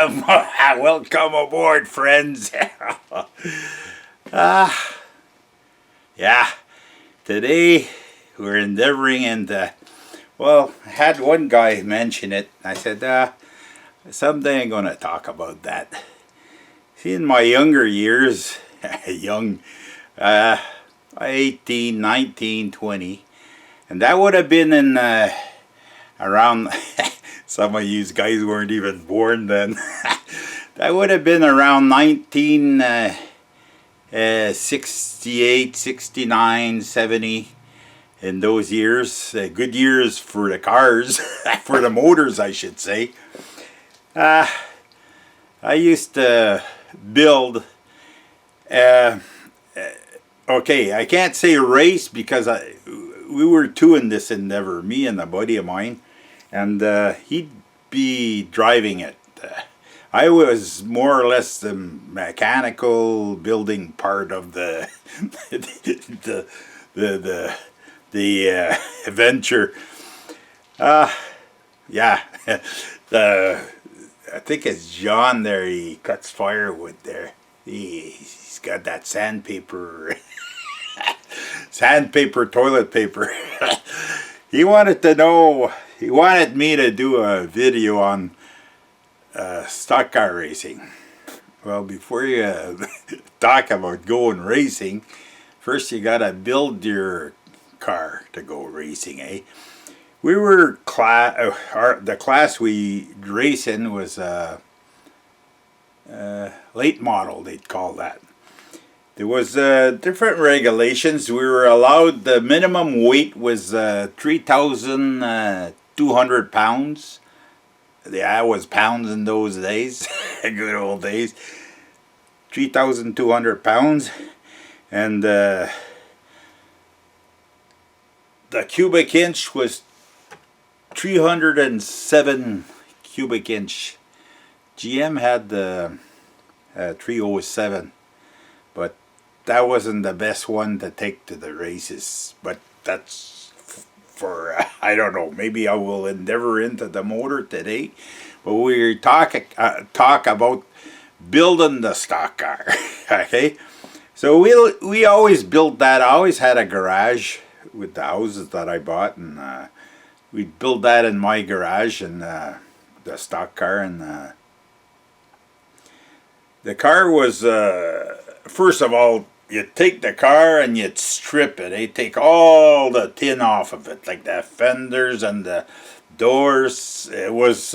welcome aboard, friends. Yeah, today we're endeavoring into, well, I had one guy mention it. I said, someday I'm going to talk about that. See, in my younger years, young, 18, 19, 20, and that would have been in around, some of you guys weren't even born then. That would have been around 1968, 69, 70. In those years, good years for the cars, for the motors, I should say. I used to build, okay, I can't say race because we were two in this endeavor, me and a buddy of mine, and he'd be driving it. I was more or less the mechanical building part of the the adventure. Yeah, I think it's John there. He cuts firewood there. He's got that sandpaper, toilet paper. He wanted to know. He wanted me to do a video on stock car racing. Well, before you talk about going racing, first you gotta build your car to go racing, eh? We were the class we race in was late model, they'd call that. There was different regulations. We were allowed, the minimum weight was 3,200 pounds. Yeah, it was pounds in those days, good old days. 3,200 pounds, and the cubic inch was 307 cubic inch. GM had the 307, but that wasn't the best one to take to the races. But that's for I don't know. Maybe I will endeavor into the motor today. But we're talk about building the stock car. Okay, so we always built that. I always had a garage with the houses that I bought, and we'd build that in my garage, and the stock car, and the car was first of all, you'd take the car and you'd strip it. They'd take all the tin off of it, like the fenders and the doors. It was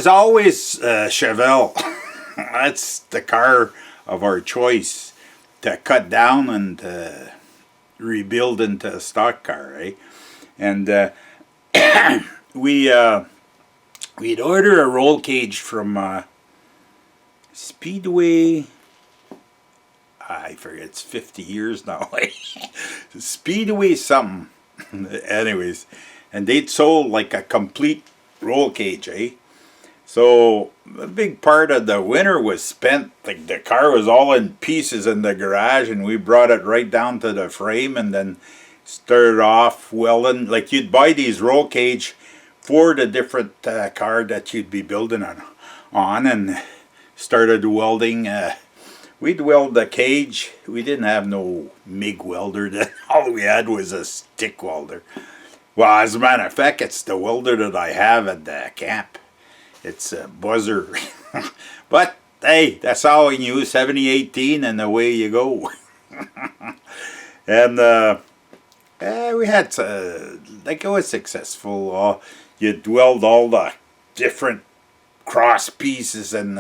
always Chevelle. That's the car of our choice to cut down and to rebuild into a stock car, eh? And we'd order a roll cage from Speedway. I forget, it's 50 years now. Speedway something. Anyways, and they'd sold like a complete roll cage, eh? So a big part of the winter was spent, like the car was all in pieces in the garage, and we brought it right down to the frame and then started off welding. Like you'd buy these roll cage for the different car that you'd be building on, and started welding. We'd weld the cage. We didn't have no MIG welder then. All we had was a stick welder. Well, as a matter of fact, it's the welder that I have at the camp. It's a buzzer. But hey, that's all we knew, 7018, and away you go. And we had, like, it was successful. You'd weld all the different cross pieces and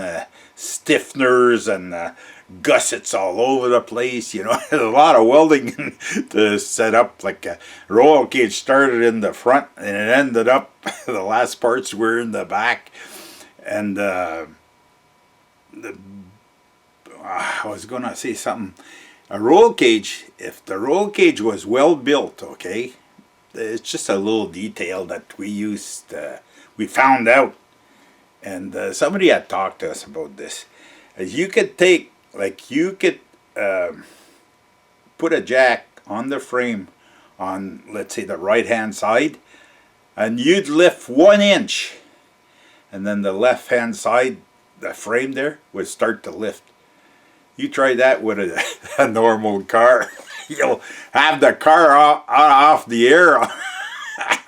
stiffeners and gussets all over the place, you know. A lot of welding to set up. Like a roll cage started in the front and it ended up, the last parts were in the back. And I was gonna say something. A roll cage, if the roll cage was well built, okay, it's just a little detail that we found out, and somebody had talked to us about this. As you could take, like, you could put a jack on the frame on, let's say, the right hand side, and you'd lift 1 inch, and then the left hand side, the frame there, would start to lift. You try that with a normal car. You'll have the car off the air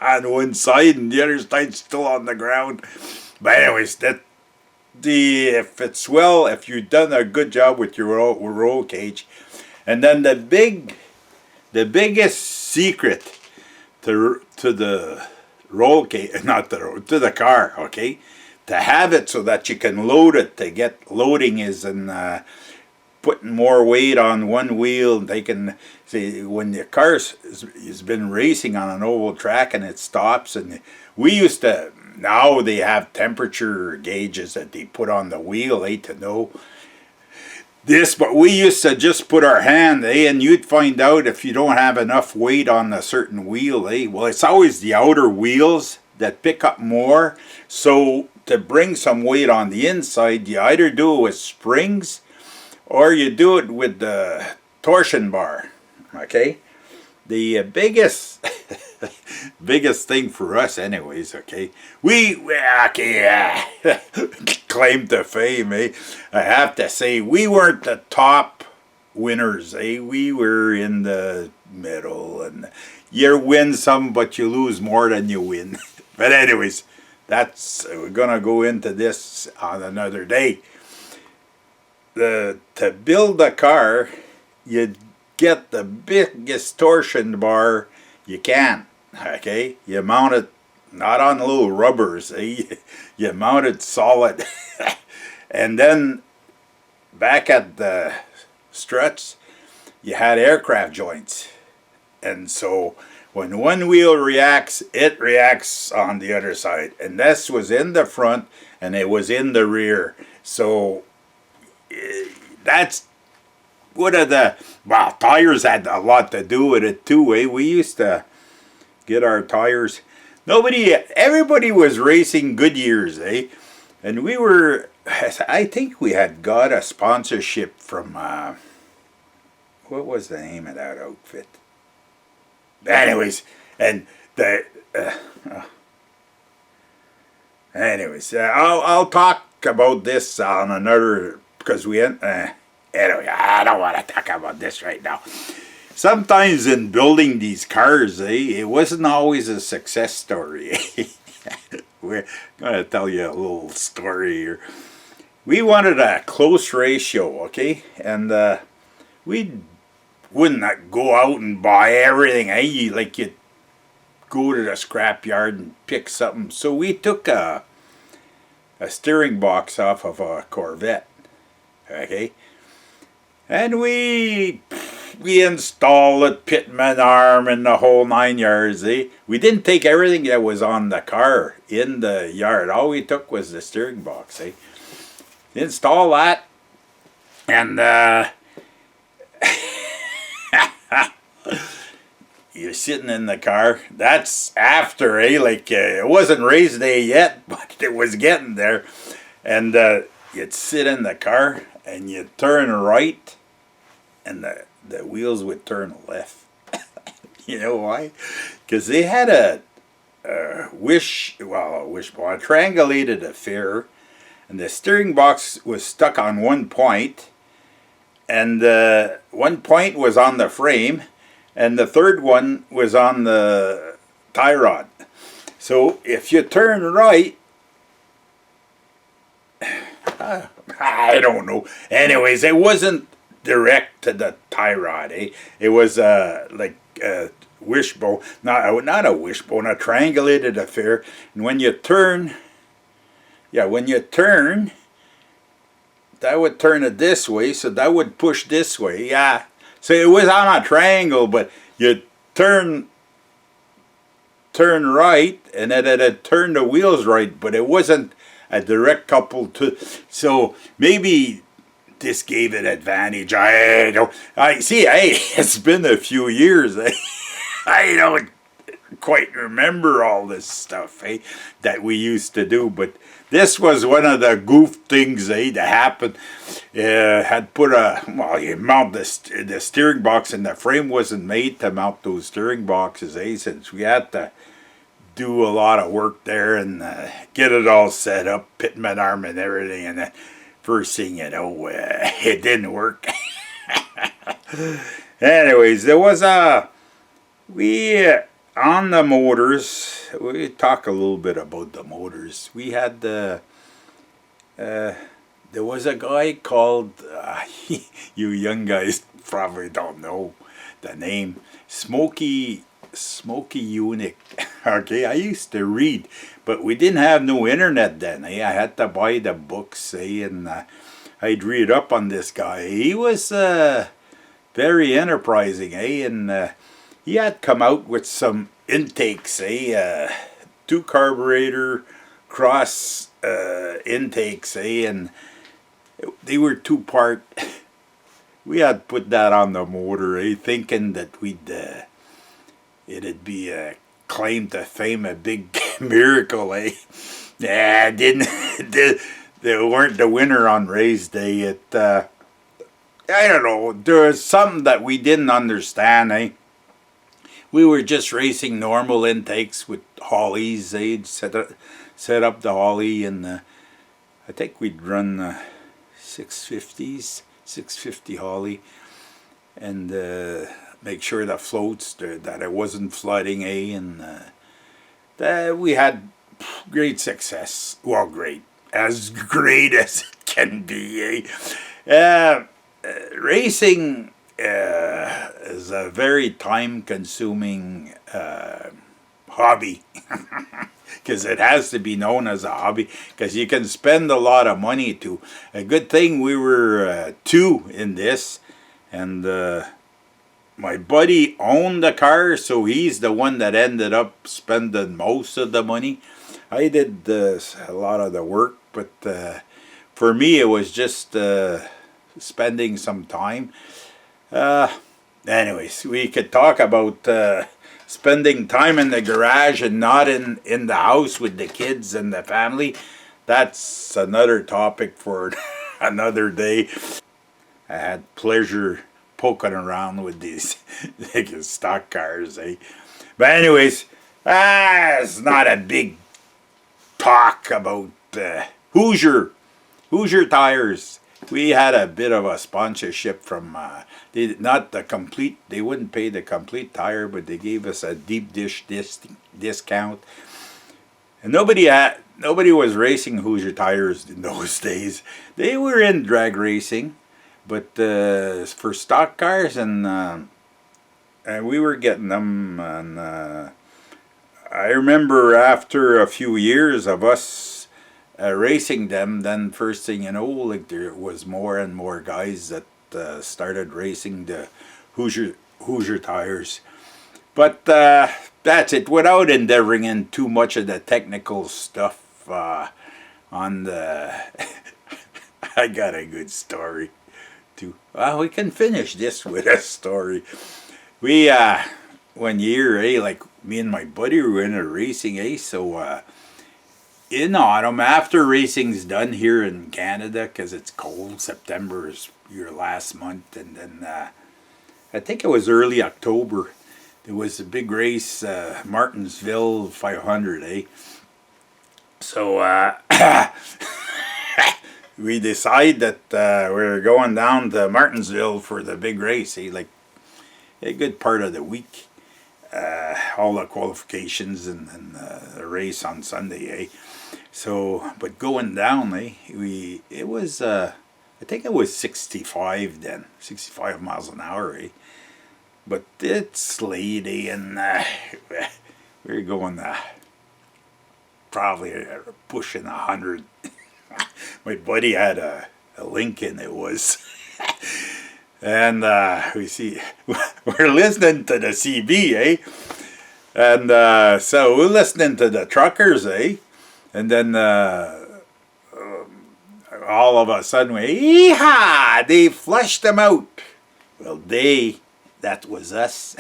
on one side and the other side still on the ground. But anyways, if you've done a good job with your roll cage, and then the biggest secret to the roll cage, to the car, okay, to have it so that you can load it. To get loading is in putting more weight on one wheel. They can see when the car has been racing on an oval track and it stops, and we used to. Now they have temperature gauges that they put on the wheel, to know this, but we used to just put our hand, and you'd find out if you don't have enough weight on a certain wheel, well, it's always the outer wheels that pick up more. So to bring some weight on the inside, you either do it with springs or you do it with the torsion bar, okay? The biggest thing for us anyways, okay, claim to fame, I have to say, we weren't the top winners, we were in the middle, and you win some but you lose more than you win. But anyways, we're gonna go into this on another day. To build a car, you get the biggest torsion bar you can, okay? You mount it not on little rubbers, you mount it solid. And then back at the struts, you had aircraft joints. And so when one wheel reacts, it reacts on the other side. And this was in the front and it was in the rear. So that's one of the, well, tires had a lot to do with it too, We used to get our tires. Everybody was racing Goodyears, And we were, I think we had got a sponsorship from, what was the name of that outfit? Anyways, and I'll talk about this on another, because anyway, I don't want to talk about this right now. Sometimes in building these cars, it wasn't always a success story. We're going to tell you a little story here. We wanted a close ratio, okay? And we wouldn't go out and buy everything, Like you'd go to the scrapyard and pick something. So we took a steering box off of a Corvette, okay? And we installed it, pitman arm and the whole 9 yards, We didn't take everything that was on the car in the yard. All we took was the steering box, Install that, and you're sitting in the car. That's after, it wasn't race day yet, but it was getting there. And you'd sit in the car and you'd turn right, and the wheels would turn left. You know why? Because they had a triangulated affair, and the steering box was stuck on one point, and one point was on the frame, and the third one was on the tie rod. So if you turn right, I don't know. Anyways, it wasn't direct to the tie rod, It was like a wishbone, not a wishbone, a triangulated affair. And when you turn, that would turn it this way, so that would push this way, So it was on a triangle, but you turn right, and it'd turn the wheels right, but it wasn't a direct couple to. So maybe this gave it advantage. It's been a few years. I don't quite remember all this stuff, that we used to do. But this was one of the goof things, that happened. Had put you mount the steering box, and the frame wasn't made to mount those steering boxes, since we had to do a lot of work there and get it all set up, pitman arm and everything. And first thing you know, it didn't work. Anyways, there was on the motors, we talk a little bit about the motors. We had there was a guy called, you young guys probably don't know the name, Smokey Unick. Okay, I used to read, but we didn't have no internet then. I had to buy the books, and I'd read up on this guy. He was very enterprising, and he had come out with some intakes, 2 carburetor cross intakes, and they were 2-part. We had put that on the motor, thinking that it'd be a claim to fame, a big miracle, Yeah, it didn't. They weren't the winner on race day. I don't know. There was something that we didn't understand, We were just racing normal intakes with Hollies. They'd set up the Holly, and I think we'd run 650s, 650 Holly, and make sure that floats, that it wasn't flooding, and we had great success. Well, as great as it can be, Racing is a very time-consuming hobby, because it has to be known as a hobby, because you can spend a lot of money too. A good thing we were 2 in this, and my buddy owned the car, so he's the one that ended up spending most of the money. I did a lot of the work, but for me it was just spending some time. Anyways, we could talk about spending time in the garage and not in the house with the kids and the family. That's another topic for another day. I had pleasure poking around with these stock cars, But anyways, it's not a big talk about Hoosier Tires. We had a bit of a sponsorship from they wouldn't pay the complete tire, but they gave us a deep dish discount. And nobody was racing Hoosier Tires in those days. They were in drag racing, but for stock cars, and we were getting them. And I remember after a few years of us racing them, then first thing you know, like, there was more and more guys that started racing the Hoosier Tires. But that's it. Without endeavoring in too much of the technical stuff on the... I got a good story too. Well, we can finish this with a story. We, one year, like me and my buddy were in a racing, so in autumn, after racing's done here in Canada, because it's cold, September is your last month, and then I think it was early October, there was a big race, Martinsville 500, So we decided that we were going down to Martinsville for the big race, like a good part of the week. All the qualifications and the race on Sunday, So, but going down, it was, I think it was 65 then, 65 miles an hour, But it slayed, and we were going probably pushing 100. My buddy had a Lincoln, it was. And we're listening to the CB, And so we're listening to the truckers, And then all of a sudden, yee-haw, they flushed them out. Well, that was us.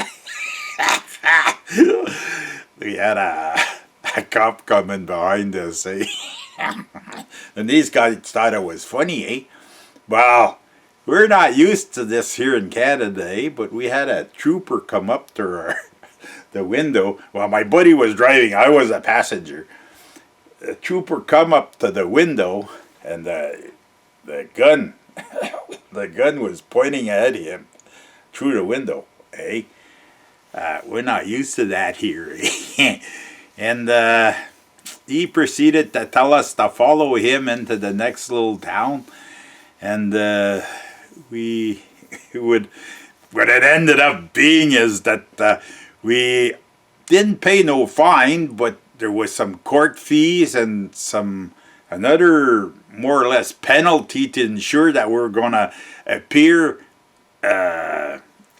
We had a cop coming behind us, And these guys thought it was funny, Well, we're not used to this here in Canada, But we had a trooper come up to the window. Well, my buddy was driving. I was a passenger. The trooper come up to the window, and the gun, the gun was pointing at him through the window. Eh? We're not used to that here. And he proceeded to tell us to follow him into the next little town. And we would, what it ended up being is that we didn't pay no fine, but there was some court fees and another more or less penalty to ensure that we're going to appear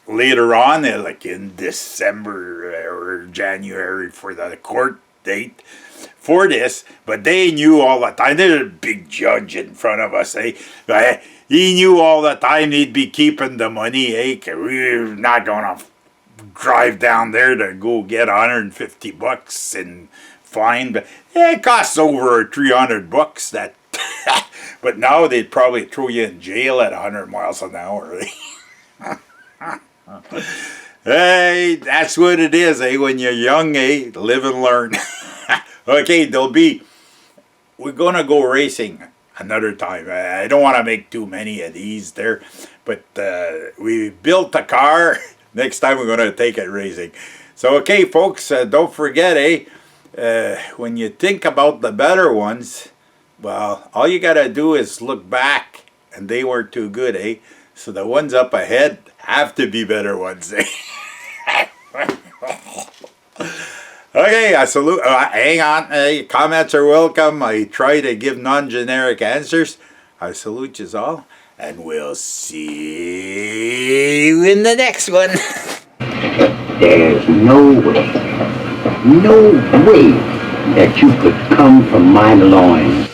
later on, like in December or January for the court date for this. But they knew all the time. There's a big judge in front of us. He knew all the time he'd be keeping the money. We're not going to drive down there to go get $150 in fine, but it costs over $300 that. But now they'd probably throw you in jail at 100 miles an hour. Hey, that's what it is, when you're young, live and learn. Okay, we're gonna go racing another time. I don't want to make too many of these there, but we built a car. Next time we're gonna take it racing. So okay, folks, don't forget, when you think about the better ones, well, all you gotta do is look back, and they weren't too good, So the ones up ahead have to be better ones, Okay, I salute. Hang on, comments are welcome. I try to give non-generic answers. I salute you all, and we'll see you in the next one. There's no way that you could come from my loins.